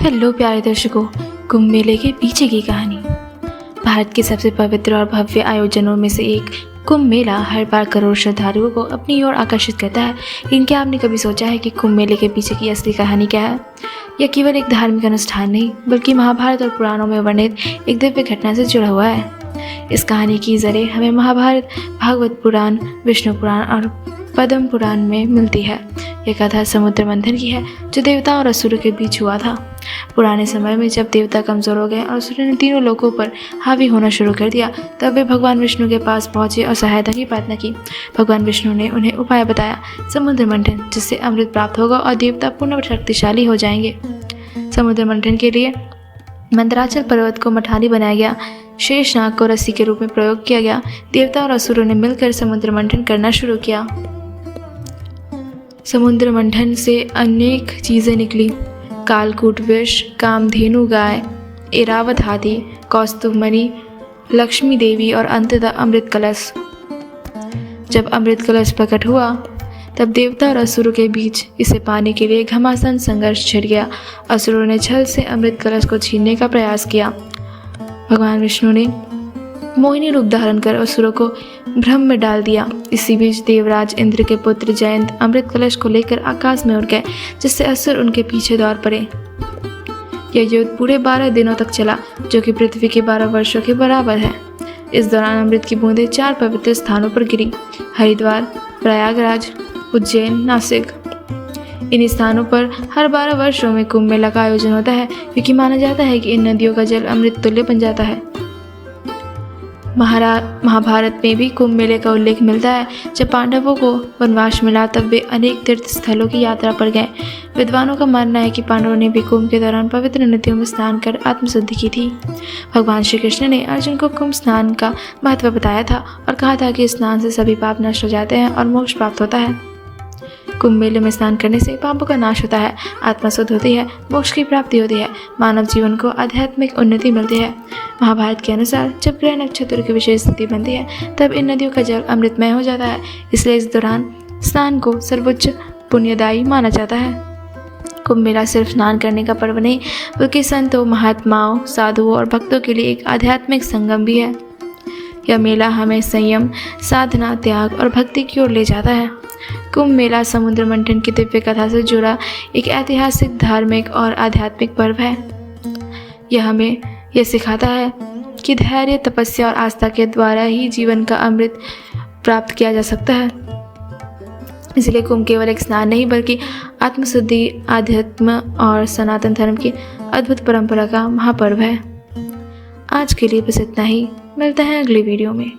Hello प्यारे दर्शकों, कुंभ मेले के पीछे की कहानी। भारत के सबसे पवित्र और भव्य आयोजनों में से एक कुंभ मेला हर बार करोड़ों श्रद्धालुओं को अपनी ओर आकर्षित करता है। लेकिन क्या आपने कभी सोचा है कि कुंभ मेले के पीछे की असली कहानी क्या है? यह केवल एक धार्मिक अनुष्ठान नहीं, बल्कि महाभारत और पुराणों में वर्णित एक दिव्य घटना से जुड़ा हुआ है। इस कहानी की जड़ें हमें महाभारत, भागवत पुराण, विष्णु पुराण और पद्म पुराण में मिलती है। यह कथा समुद्र मंथन की है, जो देवताओं और असुरों के बीच हुआ था। पुराने समय में जब देवता कमजोर हो गए और असुरों ने तीनों लोकों पर हावी होना शुरू कर दिया, तब वे भगवान विष्णु के पास पहुंचे और सहायता की प्रार्थना की। भगवान विष्णु ने उन्हें उपाय बताया, समुद्र मंथन, जिससे अमृत प्राप्त होगा और देवता पुनः शक्तिशाली हो जाएंगे। समुद्र मंथन के लिए मंदराचल पर्वत को मठानी बनाया गया। शेषनाग को रस्सी के रूप में प्रयोग किया गया। देवता और असुरों ने मिलकर समुद्र मंथन करना शुरू किया। समुद्र मंथन से अनेक चीज़ें निकली। कालकूट विष, कामधेनु गाय, एरावत हाथी, कौस्तुभ मणि, लक्ष्मी देवी और अंततः अमृत कलश। जब अमृत कलश प्रकट हुआ, तब देवता और असुरों के बीच इसे पाने के लिए घमासान संघर्ष छिड़ गया। असुरों ने छल से अमृत कलश को छीनने का प्रयास किया। भगवान विष्णु ने मोहिनी रूप धारण कर असुरों को भ्रम में डाल दिया। इसी बीच देवराज इंद्र के पुत्र जयंत अमृत कलश को लेकर आकाश में उड़ गए, जिससे असुर उनके पीछे दौड़ पड़े। यह युद्ध पूरे 12 दिनों तक चला, जो कि पृथ्वी के 12 वर्षों के बराबर है। इस दौरान अमृत की बूंदें 4 पवित्र स्थानों पर गिरी: हरिद्वार, प्रयागराज, उज्जैन, नासिक। इन स्थानों पर हर 12 वर्षों में कुंभ मेला का आयोजन होता है, क्योंकि माना जाता है कि इन नदियों का जल अमृत तुल्य बन जाता है। महाभारत में भी कुंभ मेले का उल्लेख मिलता है। जब पांडवों को वनवास मिला, तब वे अनेक तीर्थ स्थलों की यात्रा पर गए। विद्वानों का मानना है कि पांडवों ने भी कुंभ के दौरान पवित्र नदियों में स्नान कर आत्मशुद्धि की थी। भगवान श्री कृष्ण ने अर्जुन को कुंभ स्नान का महत्व बताया था और कहा था कि स्नान से सभी पाप नष्ट हो जाते हैं और मोक्ष प्राप्त होता है। कुंभ मेले में स्नान करने से पापों का नाश होता है, आत्मा शुद्ध होती है, मोक्ष की प्राप्ति होती है, मानव जीवन को आध्यात्मिक उन्नति मिलती है। महाभारत के अनुसार जब ग्रह नक्षत्र की विशेष स्थिति बनती है, तब इन नदियों का जल अमृतमय हो जाता है। इसलिए इस दौरान स्नान को सर्वोच्च पुण्यदायी माना जाता है। कुंभ मेला सिर्फ स्नान करने का पर्व नहीं, बल्कि संतों, महात्माओं, साधुओं और भक्तों के लिए एक आध्यात्मिक संगम भी है। यह मेला हमें संयम, साधना, त्याग और भक्ति की ओर ले जाता है। कुंभ मेला समुद्र मंथन की दिव्य कथा से जुड़ा एक ऐतिहासिक, धार्मिक और आध्यात्मिक पर्व है। यह हमें यह सिखाता है कि धैर्य, तपस्या और आस्था के द्वारा ही जीवन का अमृत प्राप्त किया जा सकता है। इसलिए कुंभ केवल एक स्नान नहीं, बल्कि आत्मशुद्धि, आध्यात्म और सनातन धर्म की अद्भुत परंपरा का महापर्व है। आज के लिए बस इतना ही। मिलते हैं अगली वीडियो में।